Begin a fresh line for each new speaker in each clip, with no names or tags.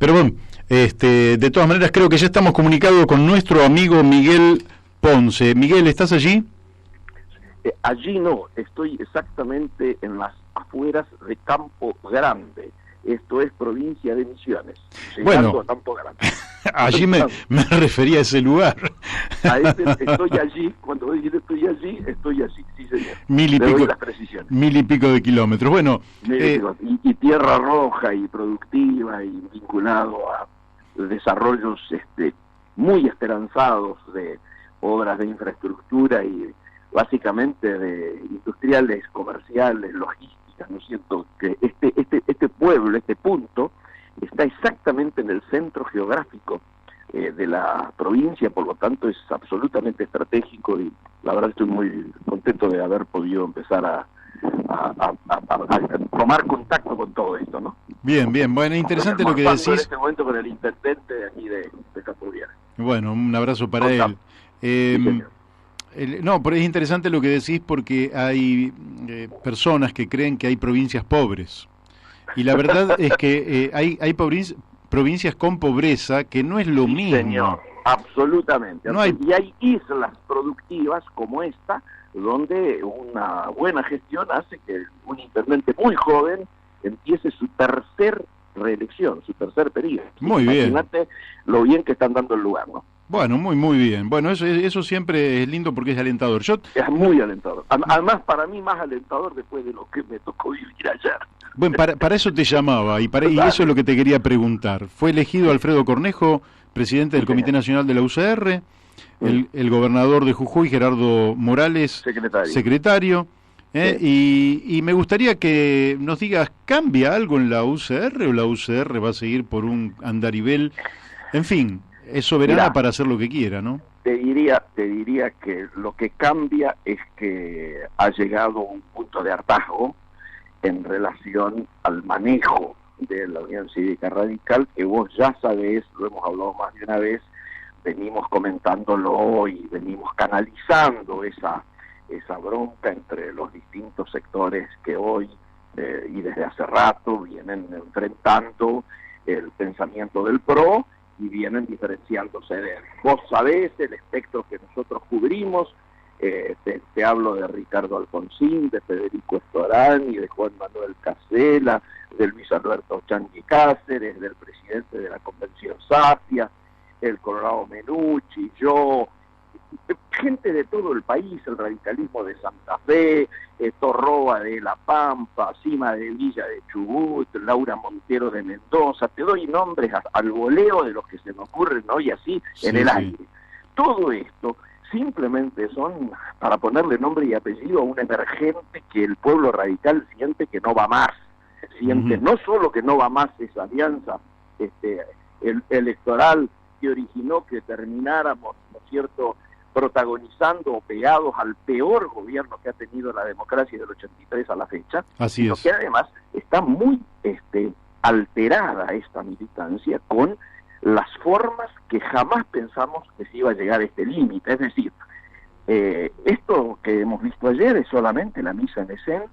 Pero bueno, de todas maneras creo que ya estamos comunicados con nuestro amigo Miguel Ponce. Miguel, ¿estás allí?
Allí no, estoy exactamente en las afueras de Campo Grande. Esto es provincia de Misiones, llegando
Bueno,
a Campo Grande.
allí me refería a ese lugar.
Estoy allí, cuando digo estoy allí, sí señor.
Mil y
Le doy
pico,
las precisiones.
1000 y pico de kilómetros. Bueno,
Y tierra roja y productiva y vinculado a desarrollos muy esperanzados de obras de infraestructura y básicamente de industriales, comerciales, logísticas, ¿no es cierto? Que este pueblo, este punto, está exactamente en el centro geográfico de la provincia, por lo tanto es absolutamente estratégico y la verdad estoy muy contento de haber podido empezar a tomar contacto con todo esto, ¿no?
bien, bueno, interesante lo que decís.
En este momento con el intendente de aquí de Campuriana.
Bueno, un abrazo para
Contame.
él. No, pero es interesante lo que decís porque hay personas que creen que hay provincias pobres. Y la verdad es que hay provincias con pobreza que no es lo mismo.
Señor, absolutamente.
No hay...
Y hay islas productivas como esta, donde una buena gestión hace que un intendente muy joven empiece su tercer reelección, su tercer periodo.
Muy bien.
Imagínate lo bien que están dando el lugar, ¿no?
Bueno, muy bien. Bueno, eso siempre es lindo porque es alentador.
Es muy alentador. Además, para mí, más alentador después de lo que me tocó vivir ayer.
Bueno, para eso te llamaba y eso es lo que te quería preguntar. Fue elegido Alfredo Cornejo, presidente del Comité Nacional de la UCR, el gobernador de Jujuy, Gerardo Morales, secretario. Y me gustaría que nos digas, ¿cambia algo en la UCR o la UCR va a seguir por un andarivel? En fin, es soberana para hacer lo que quiera, ¿no?
Te diría que lo que cambia es que ha llegado un punto de hartazgo en relación al manejo de la Unión Cívica Radical, que vos ya sabés, lo hemos hablado más de una vez, venimos comentándolo y venimos canalizando esa bronca entre los distintos sectores que hoy y desde hace rato vienen enfrentando el pensamiento del PRO y vienen diferenciándose de él. Vos sabés el espectro que nosotros cubrimos, te hablo de Ricardo Alfonsín, de Federico Estorani, de Juan Manuel Casela, de Luis Alberto Chanqui Cáceres, del presidente de la Convención Safia, el Colorado Menucci, yo, gente de todo el país, el radicalismo de Santa Fe, Torroba de La Pampa, Cima de Villa de Chubut, Laura Montero de Mendoza, te doy nombres al voleo de los que se me ocurren hoy así en el aire. Todo esto simplemente son para ponerle nombre y apellido a un emergente que el pueblo radical siente que no va más, siente no solo que no va más esa alianza electoral que originó que termináramos, ¿no es cierto?, protagonizando o pegados al peor gobierno que ha tenido la democracia del 83 a la fecha, sino que además está muy alterada esta militancia con las formas que jamás pensamos que se iba a llegar a este límite. Es decir, esto que hemos visto ayer es solamente la misa en escena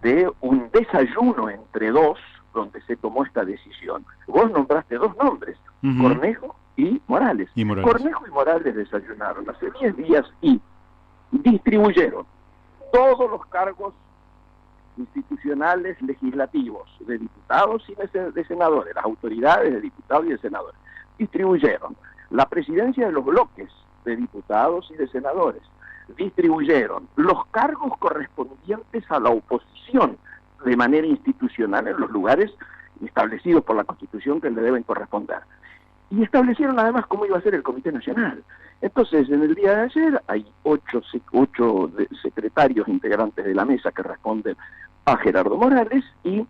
de un desayuno entre dos, donde se tomó esta decisión. Vos nombraste dos nombres, Cornejo y Morales. Cornejo y Morales desayunaron hace 10 días y distribuyeron todos los cargos institucionales legislativos de diputados y de senadores, las autoridades de diputados y de senadores. Distribuyeron la presidencia de los bloques de diputados y de senadores. Distribuyeron los cargos correspondientes a la oposición de manera institucional en los lugares establecidos por la Constitución que le deben corresponder. Y establecieron además cómo iba a ser el Comité Nacional. Entonces, en el día de ayer hay 8 secretarios integrantes de la mesa que responden a Gerardo Morales y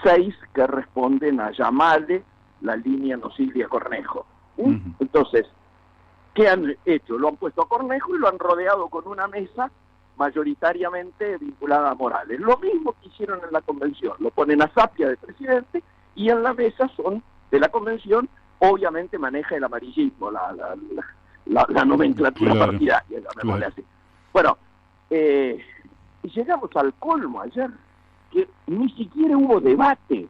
6 que responden a Yamale, la línea Silvia Cornejo. Entonces, ¿qué han hecho? Lo han puesto a Cornejo y lo han rodeado con una mesa mayoritariamente vinculada a Morales. Lo mismo que hicieron en la convención. Lo ponen a Sapia de presidente y en la mesa son de la convención. Obviamente maneja el amarillismo, la nomenclatura partidaria, así. Bueno, y llegamos al colmo ayer, que ni siquiera hubo debate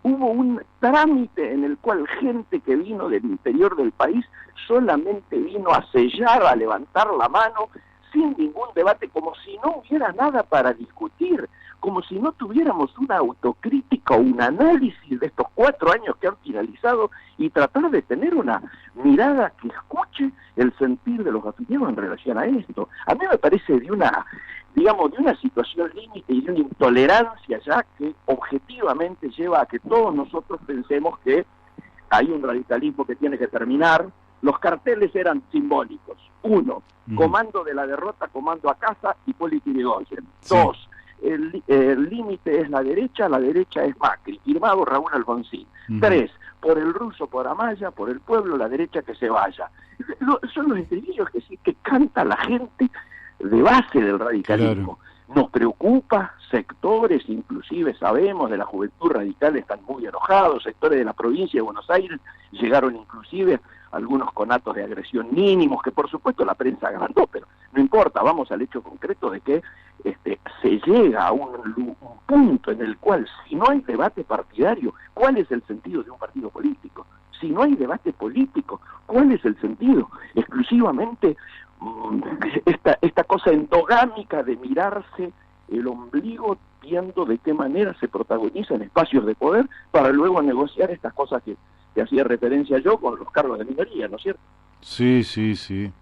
hubo un trámite en el cual gente que vino del interior del país solamente vino a sellar, a levantar la mano, sin ningún debate, como si no hubiera nada para discutir, como si no tuviéramos una autocrítica o un análisis de estos 4 años que han finalizado y tratar de tener una mirada que escuche el sentir de los afiliados en relación a esto. A mí me parece de una situación límite y de una intolerancia ya que objetivamente lleva a que todos nosotros pensemos que hay un radicalismo que tiene que terminar. Los carteles eran simbólicos. 1, comando de la derrota, comando a casa, Hipólito Yrigoyen. 2, el límite es la derecha es Macri, firmado Raúl Alfonsín. 3, por el ruso, por Amaya, por el pueblo, la derecha que se vaya. Son los estribillos que canta la gente de base del radicalismo. Claro. Nos preocupa, sectores, inclusive sabemos, de la juventud radical están muy enojados, sectores de la provincia de Buenos Aires llegaron inclusive algunos conatos de agresión mínimos, que por supuesto la prensa agrandó, pero no importa, vamos al hecho concreto de que se llega a un punto en el cual, si no hay debate partidario, ¿cuál es el sentido de un partido político? Si no hay debate político, ¿cuál es el sentido? Exclusivamente esta cosa endogámica de mirarse el ombligo viendo de qué manera se protagonizan espacios de poder para luego negociar estas cosas que hacía referencia yo con los cargos de minoría, ¿no es cierto?
Sí, sí, sí.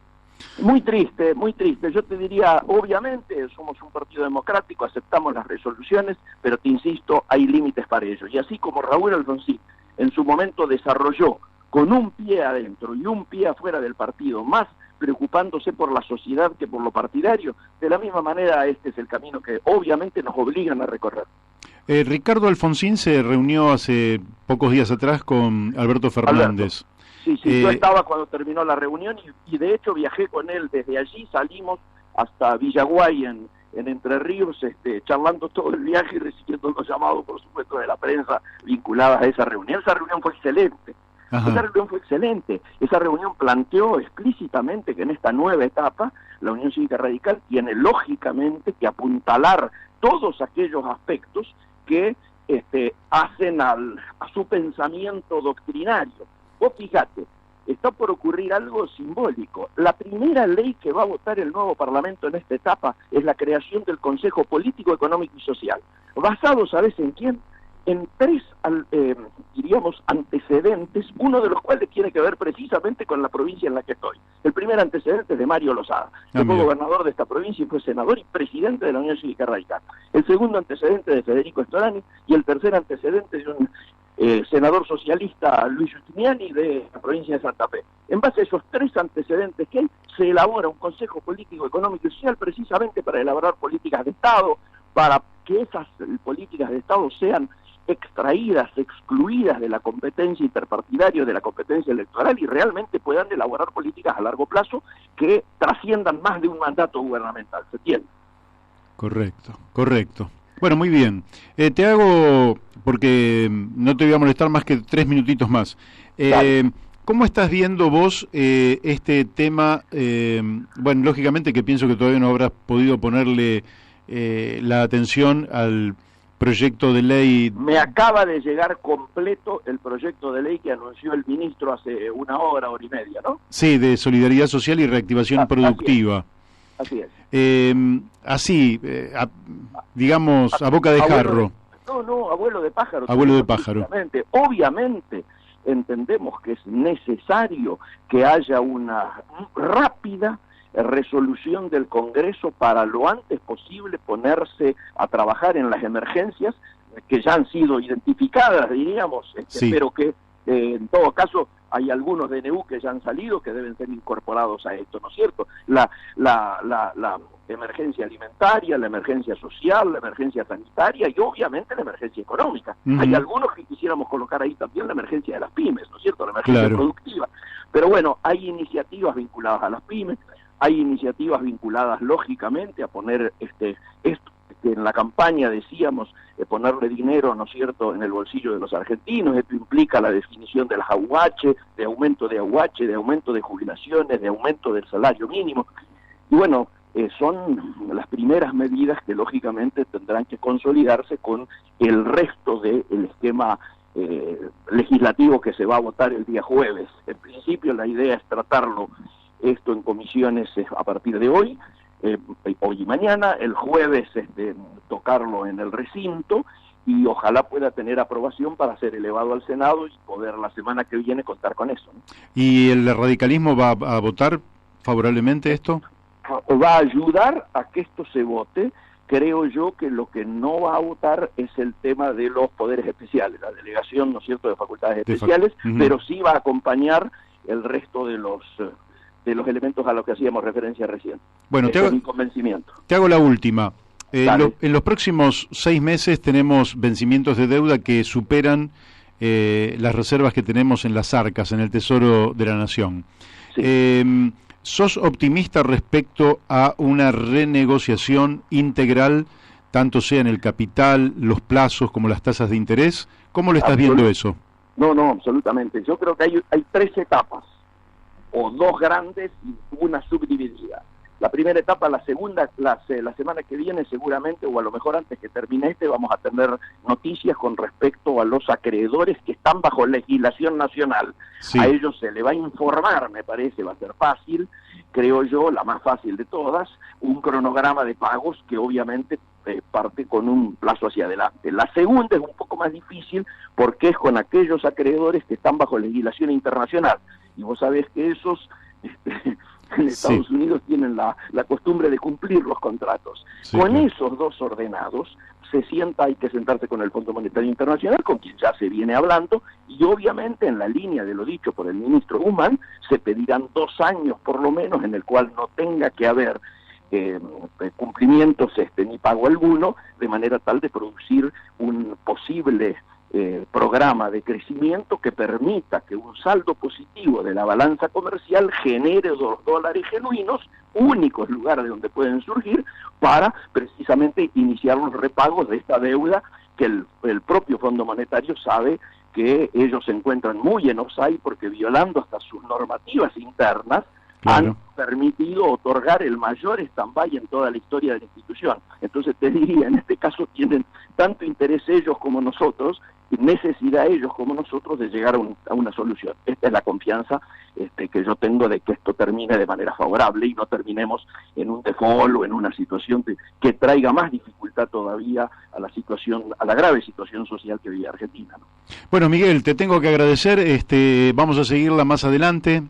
Muy triste, muy triste. Yo te diría, obviamente somos un partido democrático, aceptamos las resoluciones, pero te insisto, hay límites para ello. Y así como Raúl Alfonsín en su momento desarrolló con un pie adentro y un pie afuera del partido, más preocupándose por la sociedad que por lo partidario, de la misma manera este es el camino que obviamente nos obligan a recorrer.
Ricardo Alfonsín se reunió hace pocos días atrás con Alberto Fernández.
Sí, yo estaba cuando terminó la reunión y de hecho viajé con él desde allí, salimos hasta Villaguay en Entre Ríos, charlando todo el viaje y recibiendo los llamados, por supuesto, de la prensa vinculadas a esa reunión. Esa reunión fue excelente. Ajá. Esa reunión fue excelente. Esa reunión planteó explícitamente que en esta nueva etapa la Unión Cívica Radical tiene lógicamente que apuntalar todos aquellos aspectos que hacen a su pensamiento doctrinario. Vos fíjate, está por ocurrir algo simbólico. La primera ley que va a votar el nuevo Parlamento en esta etapa es la creación del Consejo Político, Económico y Social. ¿Basado, sabes en quién? En 3, antecedentes, uno de los cuales tiene que ver precisamente con la provincia en la que estoy. El primer antecedente es de Mario Lozada, que fue gobernador de esta provincia y fue senador y presidente de la Unión Cívica Radical. El segundo antecedente de Federico Storani y el tercer antecedente de un senador socialista, Luis Justiniani, de la provincia de Santa Fe. En base a esos 3 antecedentes que hay, se elabora un Consejo Político, Económico y Social precisamente para elaborar políticas de Estado, para que esas políticas de Estado sean extraídas, excluidas de la competencia interpartidaria, de la competencia electoral y realmente puedan elaborar políticas a largo plazo que trasciendan más de un mandato gubernamental, ¿se entiende?
Correcto. Bueno, muy bien. Te hago, porque no te voy a molestar más que 3 minutitos más. ¿Cómo estás viendo vos este tema? Bueno, lógicamente que pienso que todavía no habrás podido ponerle la atención al proyecto de ley.
Me acaba de llegar completo el proyecto de ley que anunció el ministro hace 1 hora y media, ¿no?
Sí, de Solidaridad Social y Reactivación Productiva.
Así es.
Digamos, a boca de jarro.
Abuelo de pájaro.
Abuelo de pájaro.
Obviamente entendemos que es necesario que haya una rápida resolución del Congreso para lo antes posible ponerse a trabajar en las emergencias que ya han sido identificadas, diríamos,
sí.
Pero que en todo caso hay algunos DNU que ya han salido que deben ser incorporados a esto, ¿no es cierto? La emergencia alimentaria, la emergencia social, la emergencia sanitaria y obviamente la emergencia económica. Hay algunos que quisiéramos colocar ahí también la emergencia de las pymes, ¿no es cierto? La emergencia productiva. Pero bueno, hay iniciativas vinculadas a las pymes, hay iniciativas vinculadas lógicamente a poner esto que en la campaña decíamos ponerle dinero, ¿no es cierto?, en el bolsillo de los argentinos. Esto implica la definición de las AUH, de aumento de AUH, de aumento de jubilaciones, de aumento del salario mínimo. Y bueno, son las primeras medidas que lógicamente tendrán que consolidarse con el resto del esquema legislativo que se va a votar el día jueves. En principio la idea es tratarlo esto en comisiones a partir de hoy, hoy y mañana, el jueves tocarlo en el recinto y ojalá pueda tener aprobación para ser elevado al Senado y poder la semana que viene contar con eso, ¿no?
¿Y el radicalismo va a votar favorablemente esto?
Va a ayudar a que esto se vote. Creo yo que lo que no va a votar es el tema de los poderes especiales, la delegación, ¿no es cierto?, de facultades especiales, pero sí va a acompañor el resto de los elementos a los que hacíamos referencia recién.
Bueno,
es mi convencimiento.
Te hago la última. En los próximos 6 meses tenemos vencimientos de deuda que superan las reservas que tenemos en las arcas, en el Tesoro de la Nación. Sí. ¿Sos optimista respecto a una renegociación integral, tanto sea en el capital, los plazos, como las tasas de interés? ¿Cómo lo estás viendo eso?
No, absolutamente. Yo creo que hay 3 etapas, o 2 grandes y una subdividida. La primera etapa, la segunda, la semana que viene seguramente, o a lo mejor antes que termine vamos a tener noticias con respecto a los acreedores que están bajo legislación nacional. Sí. A ellos se le va a informar, me parece, va a ser fácil, creo yo, la más fácil de todas, un cronograma de pagos que obviamente parte con un plazo hacia adelante. La segunda es un poco más difícil porque es con aquellos acreedores que están bajo legislación internacional. Y vos sabés que esos... en Estados Unidos tienen la costumbre de cumplir los contratos. Sí, con esos 2 ordenados hay que sentarse con el Fondo Monetario Internacional, con quien ya se viene hablando, y obviamente en la línea de lo dicho por el ministro Guzmán, se pedirán 2 años por lo menos en el cual no tenga que haber cumplimientos ni pago alguno, de manera tal de producir un posible programa de crecimiento que permita que un saldo positivo de la balanza comercial genere $2 genuinos, únicos lugares de donde pueden surgir, para precisamente iniciar los repagos de esta deuda que el propio Fondo Monetario sabe que ellos se encuentran muy en offside porque violando hasta sus normativas internas, han permitido otorgar el mayor stand-by en toda la historia de la institución. Entonces te diría, en este caso tienen tanto interés ellos como nosotros, y necesidad ellos como nosotros de llegar a una solución. Esta es la confianza que yo tengo de que esto termine de manera favorable y no terminemos en un default o en una situación que traiga más dificultad todavía a la grave situación social que vive Argentina, ¿no?
Bueno, Miguel, te tengo que agradecer, vamos a seguirla más adelante,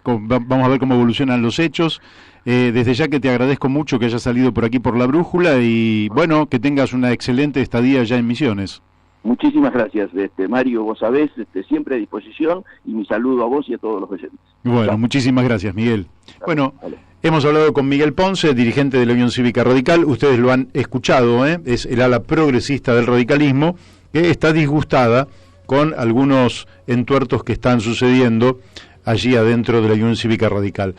vamos a ver cómo evolucionan los hechos. Desde ya que te agradezco mucho que hayas salido por aquí por La Brújula y bueno, que tengas una excelente estadía ya en Misiones.
Muchísimas gracias, Mario, vos sabés, siempre a disposición, y mi saludo a vos y a todos los oyentes.
Bueno, muchísimas gracias, Miguel. Bueno, hemos hablado con Miguel Ponce, dirigente de la Unión Cívica Radical. Ustedes lo han escuchado, es el ala progresista del radicalismo, que está disgustada con algunos entuertos que están sucediendo allí adentro de la Unión Cívica Radical.